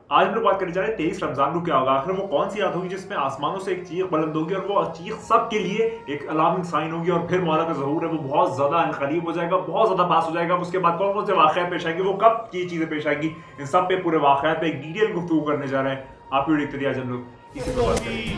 आज हम लोग बात करने जा रहे हैं 23 रमजान को क्या होगा। आखिर वो कौन सी रात होगी जिसमें आसमानों से एक चीख बुलंद होगी और वो चीख सबके लिए एक अलार्मिंग साइन होगी और फिर मौला का ज़हूर है वो बहुत ज्यादा अनकरीब हो जाएगा, बहुत ज्यादा पास हो जाएगा। उसके बाद कौन कौन से वाकयात पेश आएंगे, वो कब ये चीजें पेश आएंगी, इन सब पे पूरे वाकयात पे एक डिटेल गुफ्तगू करने जा रहे हैं। आप वीडियो देखते रहिए, आज हम लोग इसी पर बात करेंगे।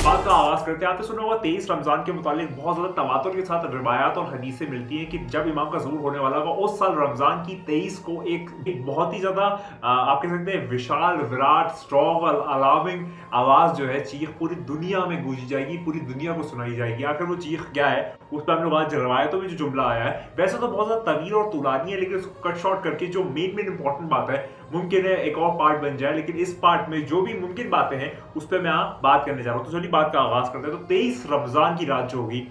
बात का आगाज करते हैं। आपने सुना होगा 23 रमजान के मुतालिक बहुत ज्यादा तवातुर के साथ रिवायात और हदीसें मिलती हैं कि जब इमाम का ज़ुहूर होने वाला होगा उस साल रमजान की 23 को एक बहुत ही ज्यादा आप कह सकते हैं विशाल विराट स्ट्रॉन्ग और अलार्मिंग आवाज जो है, चीख पूरी दुनिया में गूंजी जाएगी, पूरी दुनिया को सुनाई जाएगी। आखिर वो चीख क्या है, उस पर हम लोग आज रवायतों में जो जुमला आया है, वैसे तो बहुत ज्यादा तवील और तुलानी है, लेकिन उसको कट शॉर्ट करके जो मेन इंपॉर्टेंट बात है, मुमकिन है एक और पार्ट बन जाए, लेकिन इस पार्ट में जो भी मुमकिन बातें हैं उस पर मैं बात करने जा रहा हूँ। तो चलिए बात का आगाज करते हैं। तो 23 रमजान की रात जो होगी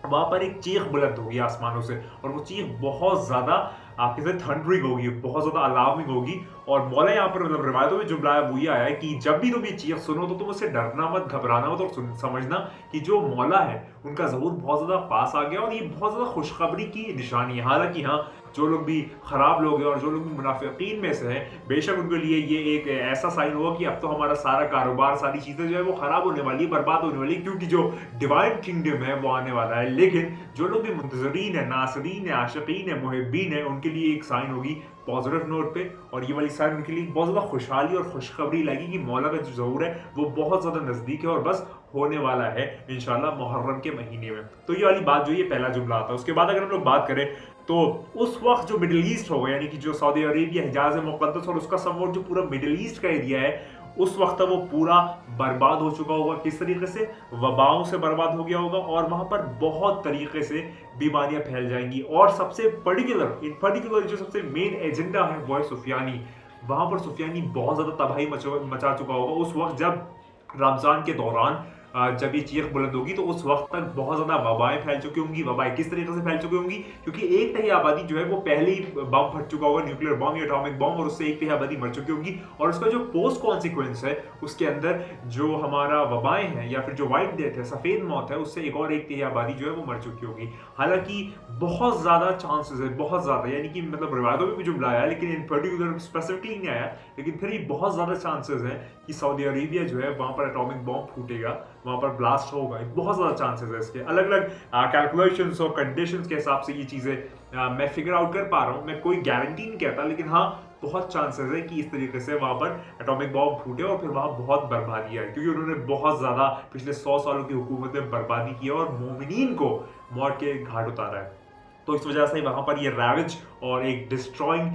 वहां पर एक चीख बुलंद होगी आसमानों से, और वो चीख बहुत ज्यादा आपके साथ थंडरिंग होगी, बहुत ज्यादा अलार्मिंग होगी। और मौला यहाँ पर मतलब रिवायतों में जुमला है वो ये आया है कि जब भी तुम ये चीख सुनो तो तुम उससे डरना मत, घबराना मत, और समझना कि जो मौला है उनका ज़हूर बहुत ज्यादा पास आ गया और ये बहुत ज्यादा खुशखबरी की निशानी है। हालांकि हाँ, जो लोग भी खराब लोग हैं और जो लोग भी मुनाफिकीन में से हैं, बेशक उनके लिए ये एक ऐसा साइन होगा कि अब तो हमारा सारा कारोबार, सारी चीजें जो है वो खराब होने वाली है, बर्बाद होने वाली है, क्योंकि जो डिवाइन किंगडम है वो आने वाला है। लेकिन जो लोग भी मुंतजरीन है, नासरीन है, आशिकीन है, मुहिब्बीन है, उनके लिए एक साइन होगी पॉजिटिव नोट पे, और ये वाली साइन उनके लिए बहुत ज्यादा खुशहाली और खुशखबरी लगेगी कि मौला का जो ज़हूर है वो बहुत ज्यादा नजदीक है और बस होने वाला है इंशाल्लाह मुहर्रम के महीने में। तो ये वाली बात जो ये पहला जुमला आता है। उसके बाद अगर हम लोग बात करें तो उस वक्त जो मिडिल ईस्ट होगा, यानी कि जो सऊदी अरेबिया, हिजाज मुक़द्दस और उसका समवॉट जो पूरा मिडिल ईस्ट का एरिया है, उस वक्त वो पूरा बर्बाद हो चुका होगा। किस तरीके से? वबाओं से बर्बाद हो गया होगा और वहां पर बहुत तरीके से बीमारियां फैल जाएंगी। और सबसे पर्टिकुलर जो सबसे मेन एजेंडा है वो है सुफियानी। वहां पर सुफियानी बहुत ज्यादा तबाही मचा चुका होगा उस वक्त जब रमजान के दौरान जब ये चीख बुलंद होगी, तो उस वक्त तक बहुत ज्यादा वबाएं फैल चुकी होंगी। वबाएं किस तरीके से फैल चुकी होंगी? क्योंकि एक तिहाई आबादी जो है वो पहले ही बम फट चुका होगा, न्यूक्लियर बम या एटॉमिक बम, और उससे एक तिहाई आबादी मर चुकी होगी। और उसका जो पोस्ट कॉन्सिक्वेंस है उसके अंदर जो हमारा वबाएं हैं या फिर जो व्हाइट डेथ है, सफेद मौत है, उससे एक और एक तिहाई आबादी जो है वो मर चुकी होगी। हालांकि बहुत ज्यादा चांसेस है, बहुत ज्यादा, यानी कि मतलब रिवायतों में भी जुमला आया लेकिन इन पर्टिकुलर स्पेसिफिकली नहीं आया, लेकिन फिर भी बहुत ज्यादा चांसेस हैं कि सऊदी अरेबिया जो है वहां पर एटॉमिक बम फूटेगा, वहां पर ब्लास्ट होगा। बहुत ज्यादा चांसेस है इसके। अलग अलग कैलकुलेशंस और कंडीशंस के हिसाब से ये चीजें मैं फिगर आउट कर पा रहा हूँ। मैं कोई गारंटी नहीं कहता, लेकिन हाँ, बहुत चांसेस है कि इस तरीके से वहां पर एटॉमिक बॉम्ब फूटे और फिर वहां बहुत बर्बादी आए, क्योंकि उन्होंने बहुत ज्यादा पिछले 100 सालों की हुकूमत में बर्बादी की है और मोमिनीन को मौत के घाट उतारा है। तो इस वजह से वहां पर ये रैवेज और एक डिस्ट्रॉइंग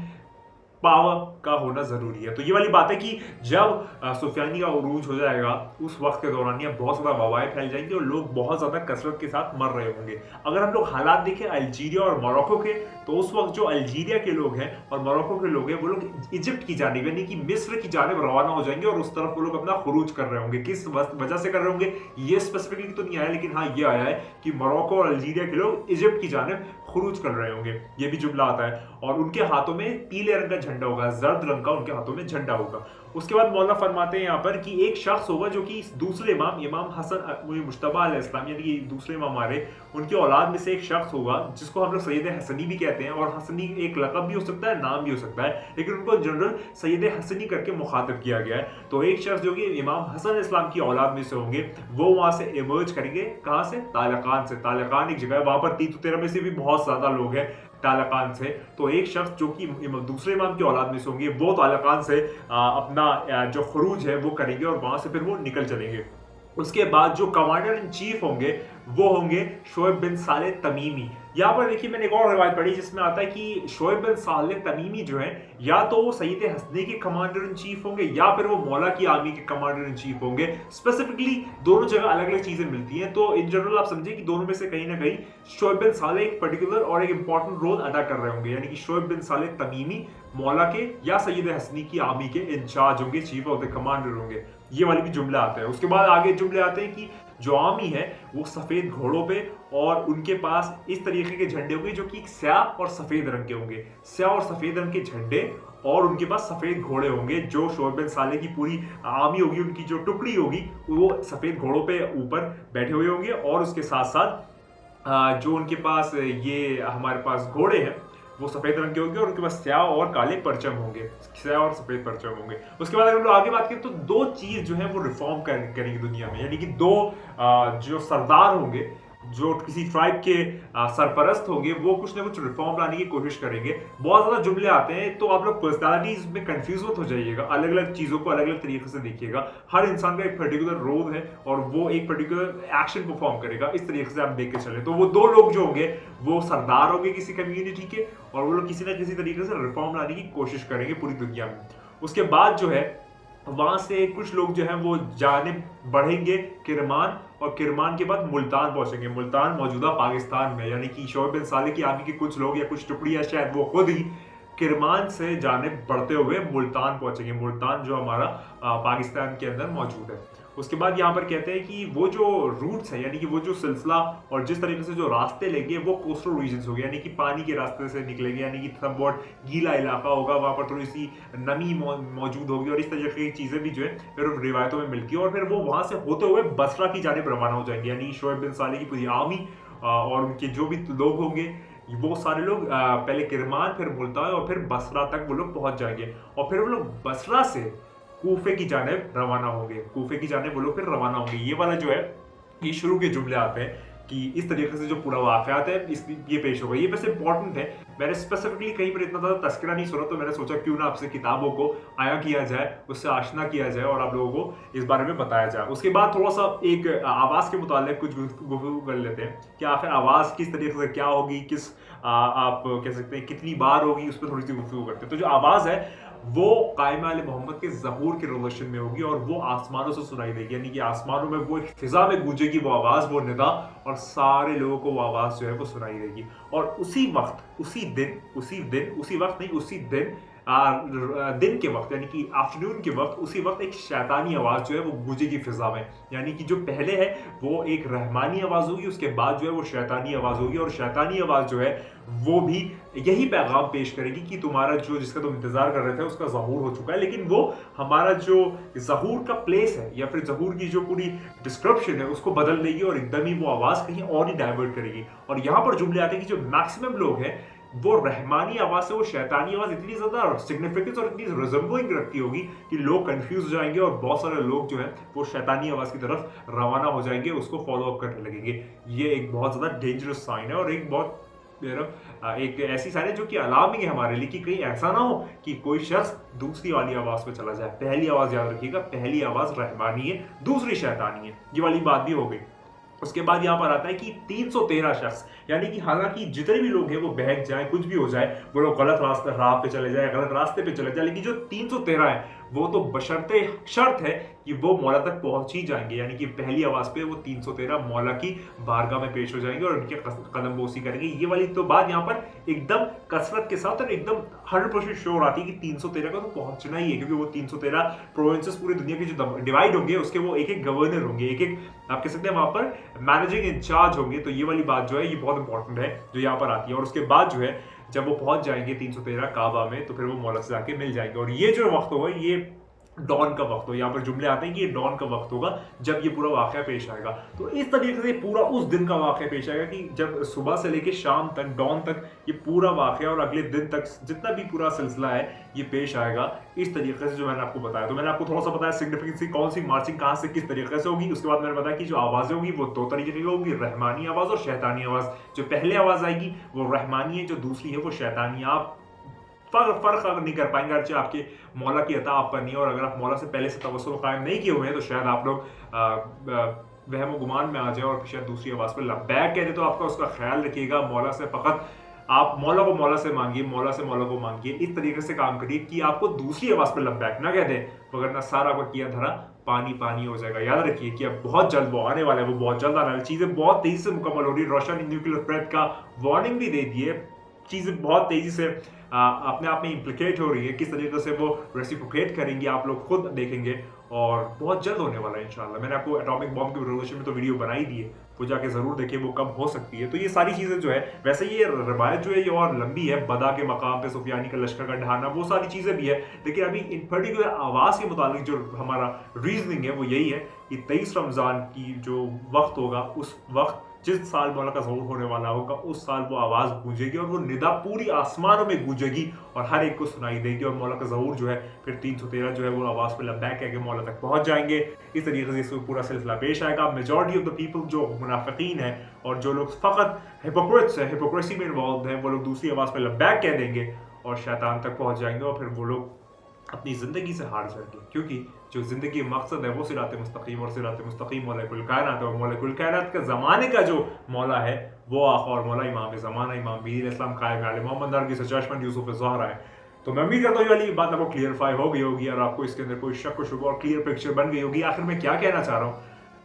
पावर का होना जरूरी है। तो ये वाली बात है कि जब सुफियानी का उरूज हो जाएगा उस वक्त के दौरान ये बहुत ज्यादा वबाएं फैल जाएंगी और लोग बहुत ज्यादा कसरत के साथ मर रहे होंगे। अगर हम लोग हालात देखें अल्जीरिया और मोरक्को के, तो उस वक्त जो अल्जीरिया के लोग हैं और मोरक्को के लोग हैं वो लोग इजिप्ट की जानिब यानी कि मिस्र की जानिब रवाना हो जाएंगे और उस तरफ वो लोग अपना खुरूज कर रहे होंगे। किस वजह से कर रहे होंगे ये स्पेसिफिकली तो नहीं आया, लेकिन हाँ ये आया है कि मोरक्को और अल्जीरिया के लोग इजिप्ट की जानिब खुरूज कर रहे होंगे। ये भी जुमला आता है। और उनके हाथों में पीले रंग का झंडा होगा, जर्द रंग का उनके हाथों में झंडा होगा। उसके बाद मौला फरमाते हैं यहाँ पर कि एक शख्स होगा जो कि दूसरे इमाम हसन मुश्तबा अलैहिस्सलाम, यानी कि दूसरे इमाम हमारे, उनकी औलाद में से एक शख्स होगा जिसको हम लोग सैयद हसनी भी कहते हैं। और हसनी एक लक़ब भी हो सकता है, नाम भी हो सकता है, लेकिन उनको जनरल सैयद हसनी करके मुखातिब किया गया है। तो एक शख्स जो कि इमाम हसन इस्लाम की औलाद में से होंगे, वो वहां से इमर्ज करेंगे। कहां से? तालकान से। तालकान एक जगह है, वहां पर 313 में से भी बहुत ज्यादा लोग हैं तालकान से। तो एक शख्स जो कि दूसरे इमाम की औलाद में से होंगे, वो तालकान से अपना जो खुरूज है वो करेंगे और वहां से फिर वो निकल चलेंगे। उसके बाद जो कमांडर इन चीफ होंगे वो होंगे शोएब बिन सालेह तमीमी। यहाँ पर देखिए मैंने एक और रिवायत पढ़ी जिसमें आता है कि शोएब बिन सालेह तमीमी जो है या तो वो सईद हसनी के कमांडर इन चीफ होंगे या फिर वो मौला की आर्मी के कमांडर इन चीफ होंगे। स्पेसिफिकली दोनों जगह अलग अलग चीजें मिलती हैं, तो इन जनरल आप समझे कि दोनों में से कहीं ना कहीं शोएब बिन सालेह एक पर्टिकुलर और एक इंपॉर्टेंट रोल अदा कर रहे होंगे, यानी कि शोएब बिन सालेह तमीमी मौला के या सईद हसनी की आर्मी के इंचार्ज होंगे, चीफ ऑफ द कमांडर होंगे। ये वाली भी जुमला आता है। उसके बाद आगे जुमले आते हैं कि जो आर्मी है वो सफेद घोड़ों पे और उनके पास इस तरीके के झंडे होंगे जो कि स्याह और सफेद रंग के होंगे, स्याह और सफेद रंग के झंडे, और उनके पास सफेद घोड़े होंगे। जो शोएब बिन सालेह की पूरी आर्मी होगी, उनकी जो टुकड़ी होगी, वो सफेद घोड़ों पे ऊपर बैठे हुए होंगे, और उसके साथ साथ जो उनके पास ये हमारे पास घोड़े हैं वो सफेद रंग के होंगे, और उनके पास स्याह और काले परचम होंगे, स्याह और सफेद परचम होंगे। उसके बाद अगर हम लोग आगे बात करें तो दो चीज जो है वो रिफॉर्म करेंगे दुनिया में, यानी कि दो जो सरदार होंगे, जो किसी ट्राइब के सरपरस्त होंगे, वो कुछ ना कुछ रिफॉर्म लाने की कोशिश करेंगे। बहुत ज्यादा जुमले आते हैं, तो आप लोग पर्सनालिटीज में कंफ्यूज मत हो जाइएगा, अलग अलग चीजों को अलग अलग तरीके से देखिएगा। हर इंसान का एक पर्टिकुलर रोल है और वो एक पर्टिकुलर एक्शन परफॉर्म करेगा, इस तरीके से आप देख के चले। तो वो दो लोग जो होंगे वो सरदार होंगे किसी कम्युनिटी के, और वो लोग किसी ना किसी तरीके से रिफॉर्म लाने की कोशिश करेंगे पूरी दुनिया में। उसके बाद जो है वहां से कुछ लोग जो है वो जाने बढ़ेंगे किरमान, और किरमान के बाद मुल्तान पहुंचेंगे। मुल्तान मौजूदा पाकिस्तान में, यानी कि शोएब बिन सालेह की आर्मी के कुछ लोग या कुछ टुकड़ियां शायद वो खुद ही किरमान से जाने बढ़ते हुए मुल्तान पहुंचेंगे। मुल्तान जो हमारा पाकिस्तान के अंदर मौजूद है। उसके बाद यहाँ पर कहते हैं कि वो जो रूट्स है, यानी कि वो जो सिलसिला और जिस तरीके से जो रास्ते लेंगे वो कोस्टल रीजन्स होंगे, यानी कि पानी के रास्ते से निकलेंगे, यानी कि समवॉट गीला इलाका होगा, वहाँ पर थोड़ी सी नमी मौजूद होगी, और इस तरीके की चीज़ें भी जो है फिर रिवायतों में मिलती है। और फिर वो वहाँ से होते हुए बसरा की जानिब रवाना हो जाएंगे, यानी शोएब बिन सालेह की पूरी आर्मी और उनके जो भी लोग होंगे, वो सारे लोग पहले किरमान, फिर मुल्तान, और फिर बसरा तक वो लोग पहुंच जाएंगे। और फिर वो लोग बसरा से कूफे की जानिब रवाना होंगे, कूफे की जानिब वो लोग फिर रवाना होंगे। ये वाला जो है ये शुरू के जुमले आते हैं कि इस तरीके से जो पूरा वाक़यात है ये पेश होगा। ये वैसे इंपॉर्टेंट है, मैंने स्पेसिफिकली कहीं पर इतना ज़्यादा तस्करा नहीं सुना, तो मैंने सोचा क्यों ना आपसे किताबों को आया किया जाए, उससे आशना किया जाए और आप लोगों को इस बारे में बताया जाए। उसके बाद थोड़ा सा एक आवाज़ के मुताल्लिक़ कुछ गुफ्तगू कर लेते हैं कि आखिर आवाज़ किस तरीके से क्या होगी, किस आप कह सकते हैं कितनी बार होगी, उस पर थोड़ी सी गुफ्तगू करते हैं। तो जो आवाज़ है वो कायम आले मोहम्मद के ज़बूर के रिलेशन में होगी, और वो आसमानों से सुनाई देगी, यानी कि आसमानों में वो एक फिजा में गूंजेगी वो आवाज़, वो निदा, और सारे लोगों को वो आवाज़ जो है वो सुनाई देगी। और उसी वक्त उसी दिन दिन के वक्त, यानी कि आफ्टरनून के वक्त, उसी वक्त एक शैतानी आवाज़ जो है वो गूंजेगी फिजा में, यानी कि जो पहले है वो एक रहमानी आवाज़ होगी, उसके बाद जो है वो शैतानी आवाज़ होगी। और शैतानी आवाज़ जो है वो भी यही पैगाम पेश करेगी कि तुम्हारा जो जिसका तुम इंतजार कर रहे थे उसका ज़हूर हो चुका है, लेकिन वो हमारा जो ज़हूर का प्लेस है या फिर ज़हूर की जो पूरी डिस्क्रिप्शन है उसको बदल देगी, और एकदम ही वो आवाज़ कहीं और ही डाइवर्ट करेगी। और यहाँ पर जुमले आते हैं कि जो मैक्सिमम लोग हैं वो रहमानी आवाज़ से वो शैतानी आवाज़ इतनी ज़्यादा सिग्निफिकेंस और इतनी रिजेंबलिंग रखती होगी कि लोग कंफ्यूज हो जाएंगे, और बहुत सारे लोग जो हैं वो शैतानी आवाज़ की तरफ रवाना हो जाएंगे, उसको फॉलो अप करने लगेंगे। ये एक बहुत ज़्यादा डेंजरस साइन है, और एक बहुत एक ऐसी साइन है जो कि अलार्मिंग है हमारे लिए, कि कहीं ऐसा ना हो कि कोई शख्स दूसरी वाली आवाज़ पे चला जाए। पहली आवाज़ याद रखिएगा, पहली आवाज़ रहमानी है, दूसरी शैतानी है। ये वाली बात भी हो गई। उसके बाद यहाँ पर आता है कि 313 शख्स, यानी कि हालांकि जितने भी लोग हैं वो बहक जाए, कुछ भी हो जाए, वो लोग गलत राह पे चले जाए, गलत रास्ते पे चले जाए, लेकिन जो 313 है वो तो बशर्ते शर्त है कि वो मौला तक पहुंच ही जाएंगे, यानी कि पहली आवाज पे वो 313 मौला की बारगाह में पेश हो जाएंगे और उनके कदम बोसी करेंगे। ये वाली तो बात यहाँ पर एकदम कसरत के साथ और एकदम 100% श्योर आती है कि 313 का तो पहुंचना ही है, क्योंकि वो 313 प्रोविंसेस पूरी दुनिया के जो डिवाइड होंगे उसके वो एक एक गवर्नर होंगे, एक एक आप कह सकते हैं वहां पर मैनेजिंग इंचार्ज होंगे। तो ये वाली बात जो है ये बहुत इंपॉर्टेंट है जो यहाँ पर आती है। और उसके बाद जो है जब वो पहुंच जाएंगे 313 काबा में, तो फिर वो मौला से जाके मिल जाएंगे। और ये जो वक्त होगा ये डॉन का वक्त हो, यहाँ पर जुमले आते हैं कि ये डॉन का वक्त होगा जब ये पूरा वाकया पेश आएगा। तो इस तरीके से पूरा उस दिन का वाकया पेश आएगा कि जब सुबह से लेके शाम तक, डॉन तक ये पूरा वाकया और अगले दिन तक जितना भी पूरा सिलसिला है ये पेश आएगा इस तरीके से जो मैंने आपको बताया। तो मैंने आपको थोड़ा सा बताया सिग्निफिकेंसी, कौन सी मार्चिंग कहाँ से किस तरीके से होगी। उसके बाद मैंने बताया कि जो आवाज़ें होगी वो दो तरीके की होगी, रहमानी आवाज़ और शैतानी आवाज़। जो पहले आवाज़ आएगी वो रहमानी है, जो दूसरी है वो शैतानी। आप फर्क अगर नहीं कर पाएंगे, अच्छे आपके मौला की अता आप पर नहीं है, और अगर आप मौला से पहले से तवस्सुल कायम नहीं किए हुए हैं तो शायद आप लोग वहम गुमान में आ जाए और शायद दूसरी आवाज़ पर लब्बैक कहते। तो आपका उसका ख्याल रखिएगा, मौला से फ़कत आप मौला को मौला से मांगिए, मौला से मौला को मांगिए। इस तरीके से काम करिए कि आपको दूसरी आवाज़ पर लब्बैक ना कह दें, वगरना सारा आपका किया धरा पानी पानी हो जाएगा। याद रखिए कि अब बहुत जल्द वो आने वाला है, वो बहुत जल्द आने वाली चीज़ें बहुत तेज़ी से मुकम्मल हो रही है। रोशन न्यूक्लियर थ्रेट का वार्निंग भी दे दी है, चीज़ें बहुत तेज़ी से अपने आप में इम्प्लिकेट हो रही है। किस तरीके से वो रेसिप्रोकेट करेंगे आप लोग खुद देखेंगे, और बहुत जल्द होने वाला है इंशाल्लाह। मैंने आपको एटॉमिक बॉम्ब के रिवोल्यूशन में तो वीडियो बनाई दी है, वो जाके ज़रूर देखिए वो कब हो सकती है। तो ये सारी चीज़ें जो है, वैसे ये रवायत जो है ये और लंबी है, बदा के मकाम पे सुफियानी का लश्कर का ढहाना, वो सारी चीज़ें भी है, लेकिन अभी इन पर्टिकुलर आवाज़ के मुतालिक जो हमारा रीजनिंग है वो यही है कि 23 रमज़ान की जो वक्त होगा, उस वक्त जिस साल मौला का ज़हूर होने वाला होगा उस साल वो आवाज़ गूंजेगी और वो निदा पूरी आसमानों में गूंजेगी और हर एक को सुनाई देगी और मौला का ज़हूर जो है फिर 313 जो है वो आवाज़ पे लब्बैक कह के मौला तक पहुंच जाएंगे। इस तरीके से इसमें पूरा सिलसिला पेश आएगा। मेजॉरिटी ऑफ द पीपल जो मुनाफिकीन है और जो लोग फ़कत हिपोक्रेट्स है, हिपोक्रेसी में इन्वॉल्व हैं, वो लोग दूसरी आवाज़ पे लब्बैक कह देंगे और शैतान तक पहुँच जाएंगे और फिर वो लोग अपनी ज़िंदगी से हार जाएंगे, क्योंकि जो ज़िंदगी का मकसद है वो सिरात मुस्तकीम और सिरात मुस्तकीम मौला कुल कायनात है और मौला कुल कायनात का ज़माने का जो मौला है वो आका और मौला इमाम ज़माना इमाम बीर इस्लाम कायम आले मोहम्मद नरगिस चश्मन यूसुफ ज़हरा है। तो मैं उम्मीद करता हूँ ये वाली बात आपको क्लियरफाई हो गई होगी और आपको इसके अंदर कोई शक व शुबा और क्लियर पिक्चर बन गई होगी आखिर मैं क्या कहना चाह रहा हूँ।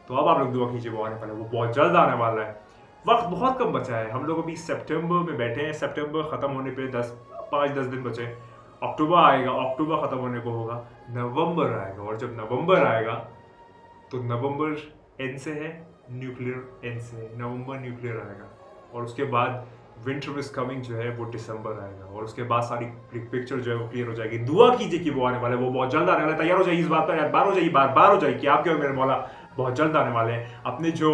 तो अब आप लोग दुआ कीजिए, वो आने वाला है, वो बहुत जल्द आने वाला है। वक्त बहुत कम बचा है, हम लोग अभी सितंबर में बैठे हैं, सितंबर ख़त्म होने पे 5-10 दिन बचे, अक्टूबर आएगा, अक्टूबर ख़त्म होने को होगा, नवंबर आएगा और जब नवंबर आएगा तो नवंबर एन से है, न्यूक्लियर एन से है, नवंबर न्यूक्लियर आएगा और उसके बाद विंटर इज कमिंग जो है वो दिसंबर आएगा और उसके बाद सारी पिक्चर जो है वो क्लियर हो जाएगी। दुआ कीजिए कि वो आने वाले, वो बहुत जल्द आने वाले, तैयार हो जाइए इस बात पर, बार हो जाइए, बार हो जाइए कि आपके और मेरे मौला बहुत जल्द आने वाले हैं। अपने जो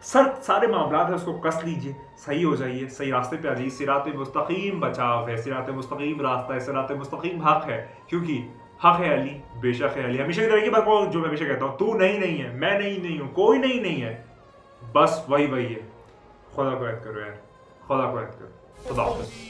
सारे मामला है उसको कस लीजिए, सही हो जाइए, सही रास्ते पे आ जाइए। सिरात मुस्तकीम बचाव है, सिरात मुस्तकीम रास्ता है, सिरात मुस्तकीम हक है, क्योंकि हक है अली, बेशक है अली। हमेशा की तरह की बात को जो मैं हमेशा कहता हूँ, तू नहीं है, मैं नहीं हूँ, कोई नहीं है, बस वही है। खुदा को याद करो यार, खुदा को याद करो। खुदा हाफ़िज़।